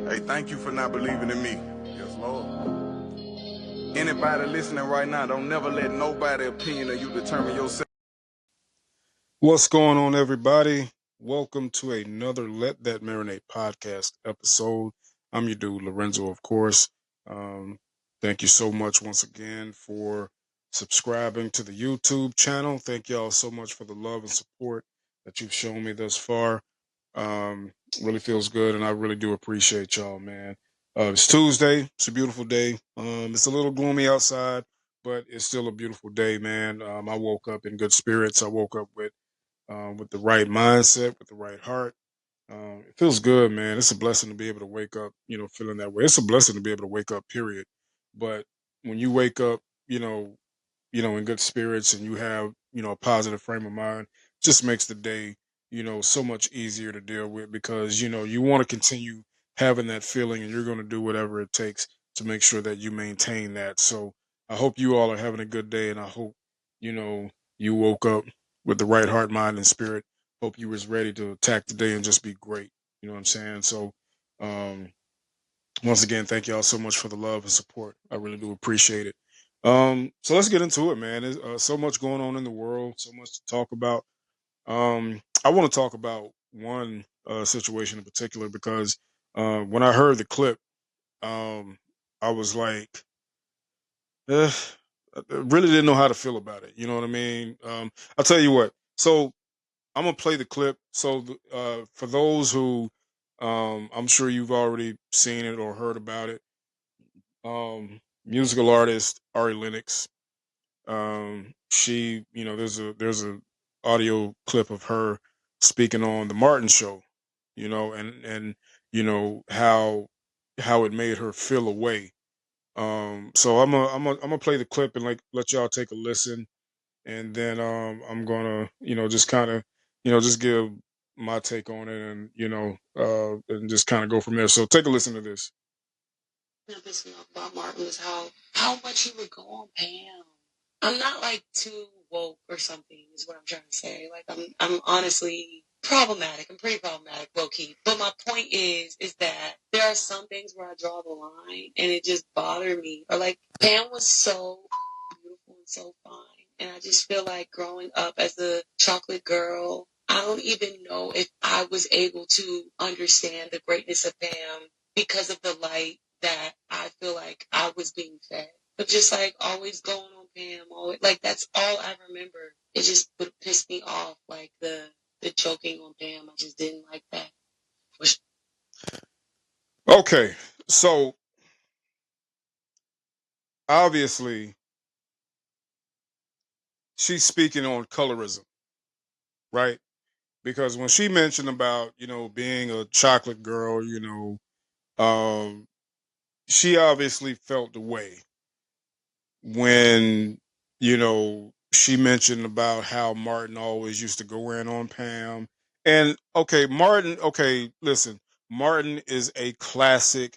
Hey, thank you for not believing in me. Yes, Lord. Anybody listening right now, don't never let nobody opinion of you determine yourself. What's going on, everybody? Welcome to another Let That Marinate podcast episode. I'm your dude, Lorenzo, of course. Thank you so much once again for subscribing to the YouTube channel. Thank y'all so much for the love and support that you've shown me thus far. Really feels good, and I really do appreciate y'all, man. It's Tuesday. It's a beautiful day. It's a little gloomy outside, but it's still a beautiful day, man. I woke up in good spirits. I woke up with the right mindset, with the right heart. It feels good, man. It's a blessing to be able to wake up, feeling that way. It's a blessing to be able to wake up, period. But when you wake up, in good spirits and you have, a positive frame of mind, just makes the day, so much easier to deal with because, you want to continue having that feeling and you're going to do whatever it takes to make sure that you maintain that. So I hope you all are having a good day and I hope, you know, you woke up with the right heart, mind, and spirit. Hope you was ready to attack the day and just be great. You know what I'm saying? So, um, once again, thank y'all so much for the love and support. I really do appreciate it. So let's get into it, man. There's so much going on in the world, so much to talk about. I want to talk about one situation in particular because when I heard the clip, um, I was like, eh, I really didn't know how to feel about it. You know what I mean? I'll tell you what. So I'm gonna play the clip. So for those who, I'm sure you've already seen it or heard about it. Musical artist Ari Lennox. She, there's a audio clip of her speaking on the Martin show, and how it made her feel away. So I'm gonna play the clip and like let y'all take a listen, and then I'm gonna just kind of just give my take on it, and and just kind of go from there. So take a listen to this. This about Martin was how much he would go on Pam. I'm not like too woke or something is what I'm trying to say. Like I'm honestly problematic. I'm pretty problematic, low key. But my point is that there are some things where I draw the line and it just bothered me. Or like Pam was so beautiful and so fine. And I just feel like growing up as a chocolate girl, I don't even know if I was able to understand the greatness of Pam because of the light that I feel like I was being fed. But just like always going on Pam, always like that's all I remember. It just would piss me off, like the joking on Pam. I just didn't like that. Okay, so obviously she's speaking on colorism, right? Because when she mentioned about being a chocolate girl, um, she obviously felt the way when she mentioned about how Martin always used to go in on Pam. And okay, Martin. Okay, listen, Martin is a classic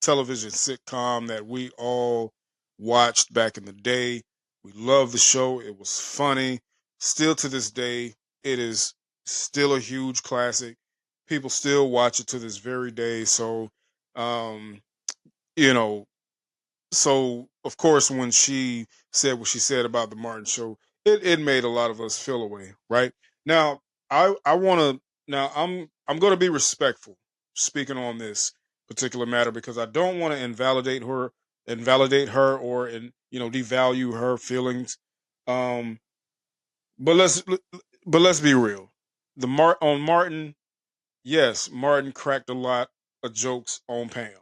television sitcom that we all watched back in the day. We loved the show. It was funny. Still to this day, it is still a huge classic. People still watch it to this very day. So, um, you know, so of course, when she said what she said about the Martin show, it made a lot of us feel away, right? Now, I want to now I'm going to be respectful speaking on this particular matter because I don't want to invalidate her or devalue her feelings. Um, but let's be real. On Martin, yes, Martin cracked a lot of jokes on Pam.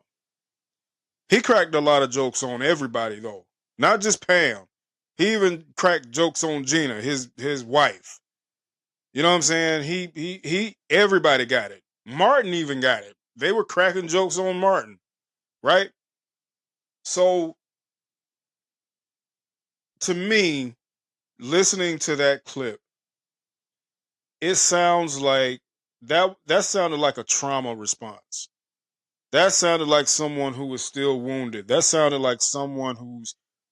He cracked a lot of jokes on everybody though, not just Pam. He even cracked jokes on Gina, his wife. You know what I'm saying? He everybody got it. Martin even got it. They were cracking jokes on Martin, right? So to me, listening to that clip, it sounds like that sounded like a trauma response. That sounded like someone who was still wounded. That sounded like someone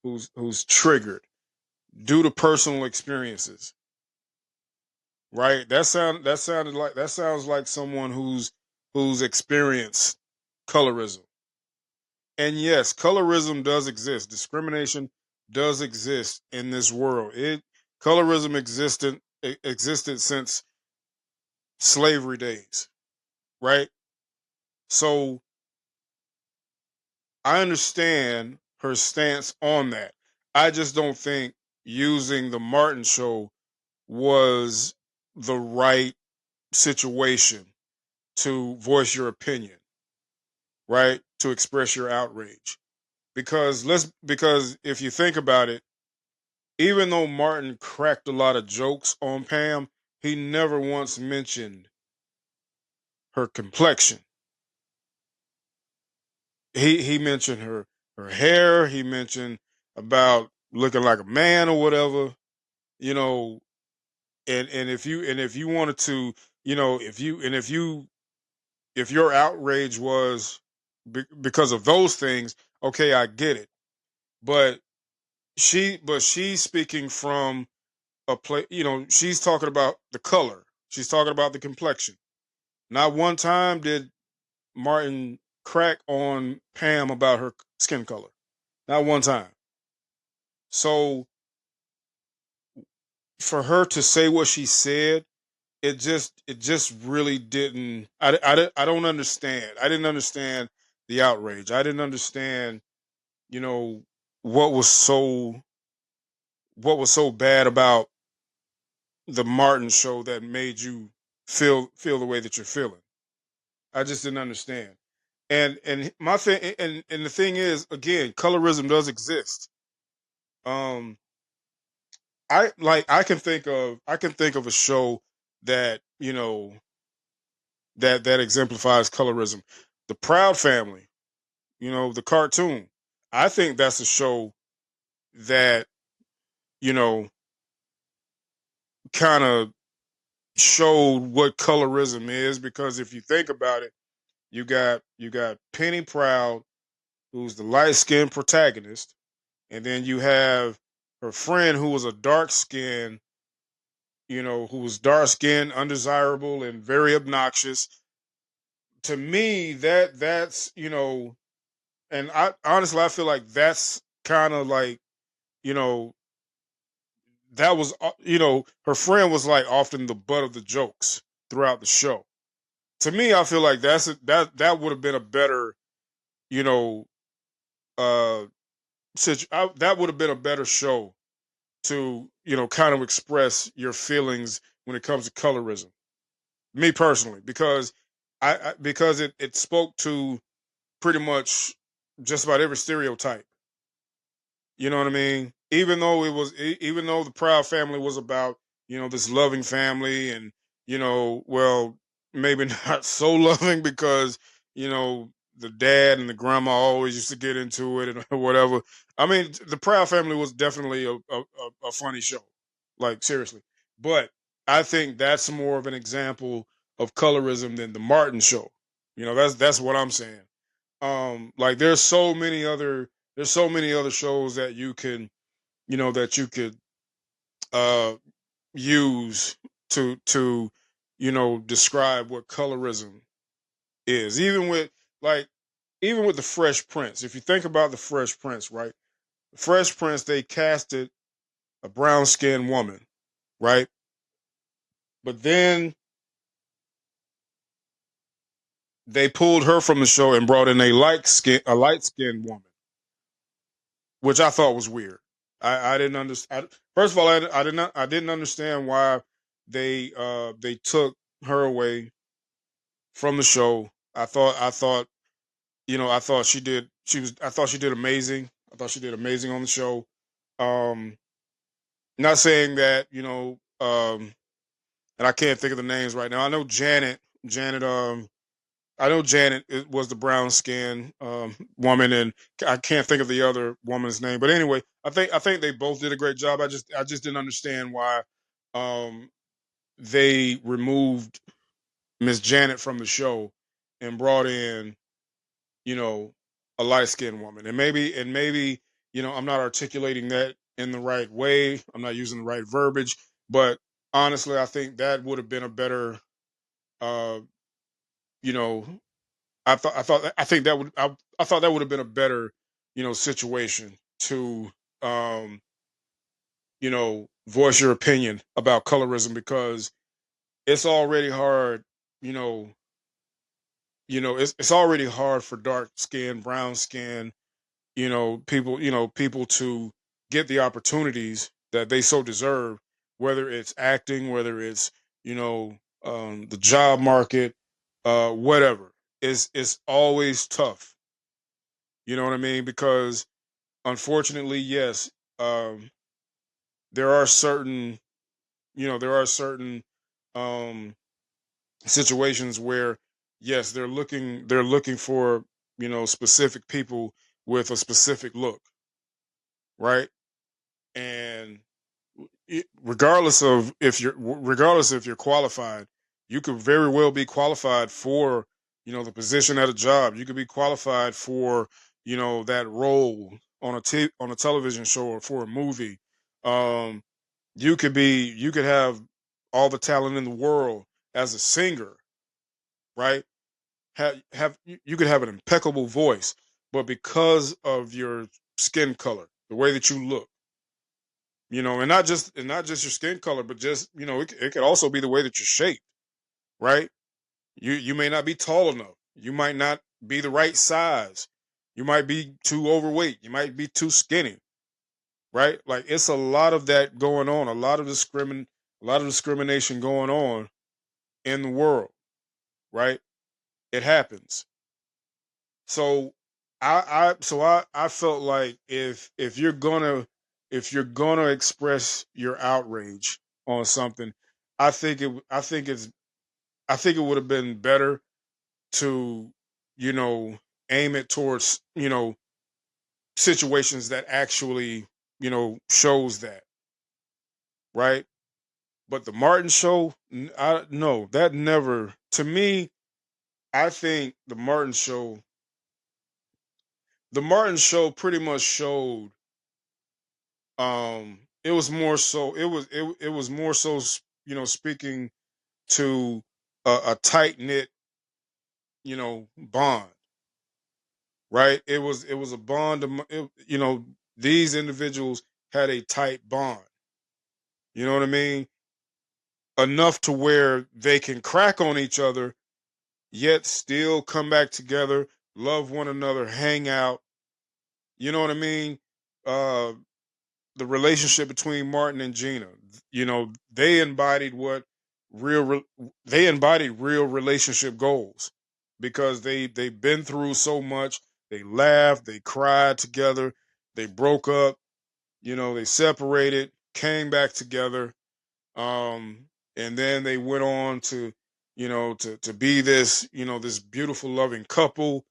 who's triggered due to personal experiences, right? That sounds like someone who's experienced, colorism. And yes, colorism does exist. Discrimination does exist in this world. Colorism existed since slavery days, right? So I understand her stance on that. I just don't think using the Martin show was the right situation to voice your opinion, right? To express your outrage. Because if you think about it, even though Martin cracked a lot of jokes on Pam, he never once mentioned her complexion. He mentioned her hair, he mentioned about looking like a man or whatever, you know, and if you wanted to, you know, if your outrage was because of those things, okay, I get it. But she's speaking from a play, you know, she's talking about the color. She's talking about the complexion. Not one time did Martin crack on Pam about her skin color. Not one time. So for her to say what she said, it just really didn't. I don't understand. I didn't understand the outrage. I didn't understand, you know, what was so what was so bad about the Martin show that made you feel the way that you're feeling. I just didn't understand. And my thing and the thing is, again, colorism does exist. Um I can think of a show that, you know, that exemplifies colorism. The Proud Family, you know, the cartoon. I think that's a show that, you know, kind of showed what colorism is, because if you think about it, you got Penny Proud, who's the light-skinned protagonist, and then you have her friend who was a dark skin, you know, who was dark skinned, undesirable, and very obnoxious. To me, that's, you know, and I honestly I feel like that's kind of like, you know, that was you know, her friend was like often the butt of the jokes throughout the show. To me, I feel like that would have been a better, you know, uh that would have been a better show to, you know, kind of express your feelings when it comes to colorism. Me personally, because because it spoke to pretty much just about every stereotype. You know what I mean? Even though the Proud Family was about, you know, this loving family, and, you know, well, maybe not so loving because, you know, the dad and the grandma always used to get into it and whatever. I mean, the Proud Family was definitely a funny show, like seriously. But I think that's more of an example of colorism than the Martin Show. You know, that's what I'm saying. Like there's so many other shows that you can, you know, that you could uh use to you know, describe what colorism is. Like even with the Fresh Prince, if you think about the Fresh Prince, right? The Fresh Prince, they casted a brown skinned woman, right? But then they pulled her from the show and brought in a light skinned woman, which I thought was weird. I didn't understand. First of all, I didn't understand why they took her away from the show. I thought, you know, I thought she did amazing. I thought she did amazing on the show. Um, Not saying that, you know, and I can't think of the names right now. I know Janet I know Janet was the brown skin woman, and I can't think of the other woman's name. But anyway, I think they both did a great job. I just didn't understand why um, they removed Miss Janet from the show and brought in, you know, a light skinned woman. And maybe, you know, I'm not articulating that in the right way. I'm not using the right verbiage. But honestly, I think that would have been a better, uh, you know, I think that would I thought that would have been a better, situation to um, voice your opinion about colorism, because it's already hard, you know, it's already hard for dark skin, brown skin, people to get the opportunities that they so deserve, whether it's acting, whether it's, the job market, whatever. It's always tough. You know what I mean? Because unfortunately, yes, um, there are certain, there are certain um, situations where, yes, they're looking for, specific people with a specific look, right? And regardless if you're qualified, you could very well be qualified for, the position at a job. You could be qualified for, that role on on a television show or for a movie. um you could have all the talent in the world as a singer, right? You could have an impeccable voice, but because of your skin color, the way that you look, and not just your skin color, but just, it could also be the way that you're shaped, right? You may not be tall enough. You might not be the right size. You might be too overweight. You might be too skinny, right? Like, it's a lot of that going on, a lot of discrimination going on in the world, right? It happens. So I felt like if you're gonna express your outrage on something, I think it I think it's I think it would have been better to, you know, aim it towards, situations that actually, shows that, right? But the Martin show, no, that never, to me, I think the Martin show pretty much showed, it was more so, it was more so, speaking to a tight knit, bond, right? It was a bond, these individuals had a tight bond, you know what I mean? Enough to where they can crack on each other, yet still come back together, love one another, hang out, you know what I mean? uh the relationship between Martin and Gina, they embodied real re- they embodied real relationship goals, because they've been through so much. They laughed, they cried together, they broke up, they separated, came back together, um, and then they went on to, to be this beautiful, loving couple.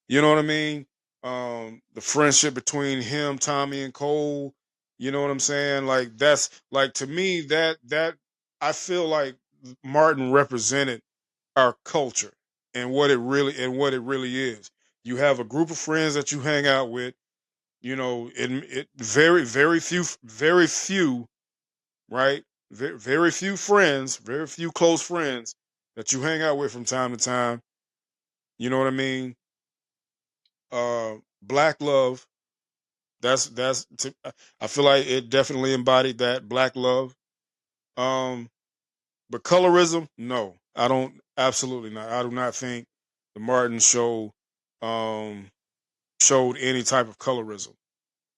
You know what I mean? The friendship between him, Tommy, and Cole. You know what I'm saying? Like, that's like, to me, that I feel like Martin represented our culture and what it really is. You have a group of friends that you hang out with. And very few, right? Very few friends, very few close friends that you hang out with from time to time. You know what I mean? Black love. I feel like it definitely embodied that black love. Um, but colorism, no, I don't. Absolutely not. I do not think the Martin show um, showed any type of colorism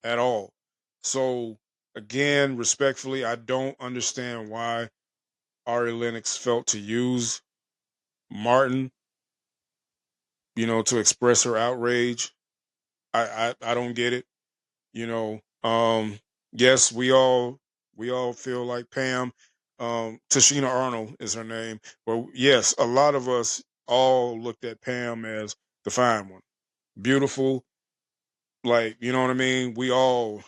at all. So, again, respectfully, I don't understand why Ari Lennox felt to use Martin, to express her outrage. I don't get it. You know, yes, we all feel like Pam. Tashina Arnold is her name. But yes, a lot of us all looked at Pam as the fine one, beautiful. Like, you know what I mean. We all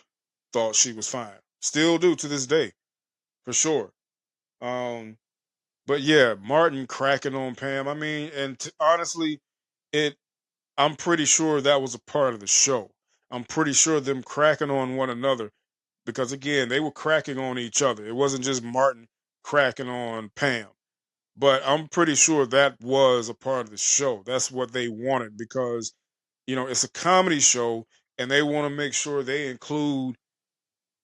thought she was fine. Still do to this day, for sure. Um, but yeah, Martin cracking on Pam. I mean, and honestly, it. I'm pretty sure that was a part of the show. I'm pretty sure them cracking on one another, because again, they were cracking on each other. It wasn't just Martin cracking on Pam. But I'm pretty sure that was a part of the show. That's what they wanted because, it's a comedy show and they want to make sure they include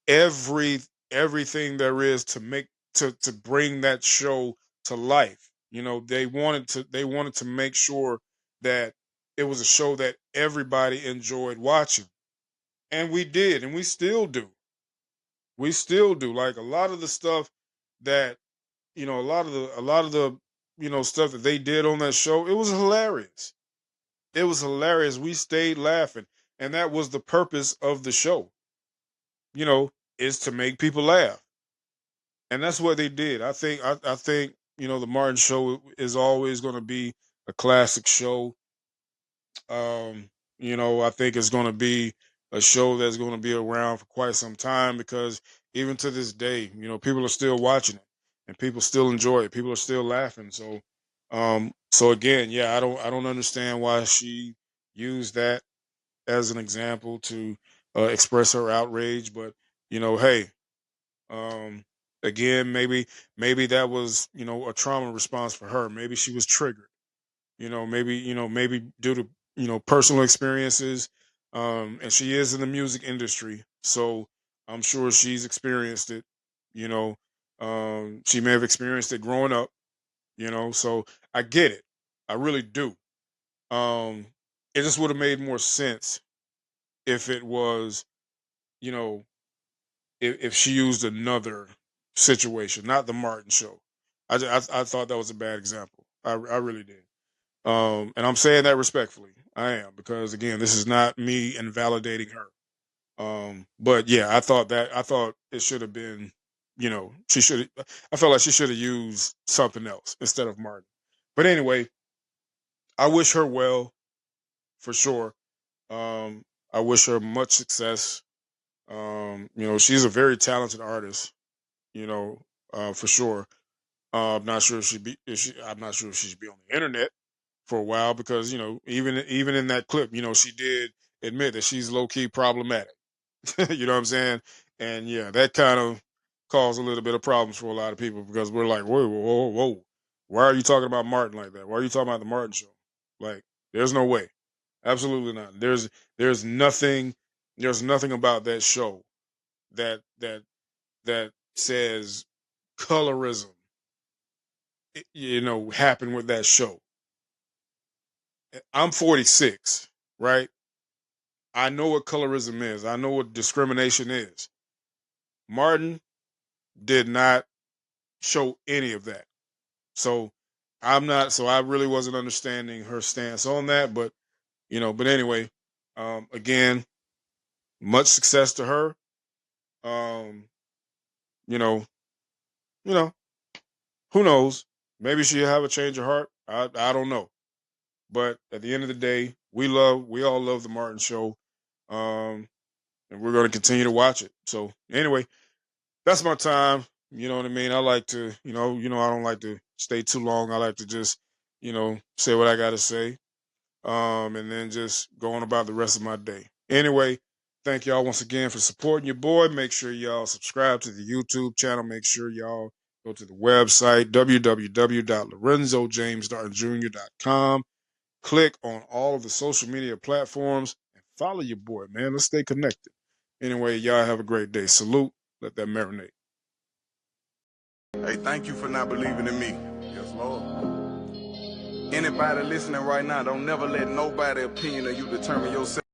every everything there is to make to bring that show to life. They wanted to make sure that it was a show that everybody enjoyed watching. And we did, and we still do. We still do. Like a lot of the stuff that, a lot of the stuff that they did on that show, it was hilarious. It was hilarious. We stayed laughing. And that was the purpose of the show, is to make people laugh. And that's what they did. I think the Martin show is always going to be a classic show. I think it's going to be a show that's going to be around for quite some time because even to this day, people are still watching it and people still enjoy it. People are still laughing. So again, yeah, I don't understand why she used that as an example to express her outrage. But hey, um, again, maybe that was a trauma response for her. Maybe she was triggered. Maybe due to personal experiences. And she is in the music industry, so I'm sure she's experienced it. You know, she may have experienced it growing up. So I get it. I really do. Um, it just would have made more sense if it was, you know, if she used another situation, not the Martin show. I thought that was a bad example. I really did. And I'm saying that respectfully. I am because again, this is not me invalidating her. But yeah, I thought it should have been, she should. I felt like she should have used something else instead of Martin. But anyway, I wish her well for sure. Um, I wish her much success. She's a very talented artist. For sure. I'm not sure if she be. If she, I'm not sure if she should be on the internet for a while because even in that clip, she did admit that she's low key problematic. You know what I'm saying? And yeah, that kind of caused a little bit of problems for a lot of people because we're like, whoa, whoa, whoa, whoa. Why are you talking about Martin like that? Why are you talking about the Martin show? Like, there's no way. Absolutely not. There's nothing about that show that says colorism happened with that show. I'm 46, right? I know what colorism is. I know what discrimination is. Martin did not show any of that. So I really wasn't understanding her stance on that, but anyway, again, much success to her. Um, you know, you know, who knows? Maybe she'll have a change of heart. I don't know. But at the end of the day, we all love the Martin show. Um, and we're going to continue to watch it. So anyway, that's my time. You know what I mean? I like to, I don't like to stay too long. I like to just, say what I got to say. And then just go on about the rest of my day. Anyway, thank y'all once again for supporting your boy. Make sure y'all subscribe to the YouTube channel. Make sure y'all go to the website, www.lorenzojamesjr.com. Click on all of the social media platforms and follow your boy, man. Let's stay connected. Anyway, y'all have a great day. Salute. Let that marinate. Hey, thank you for not believing in me. Yes, Lord. Anybody listening right now, don't never let nobody opinion of you determine yourself.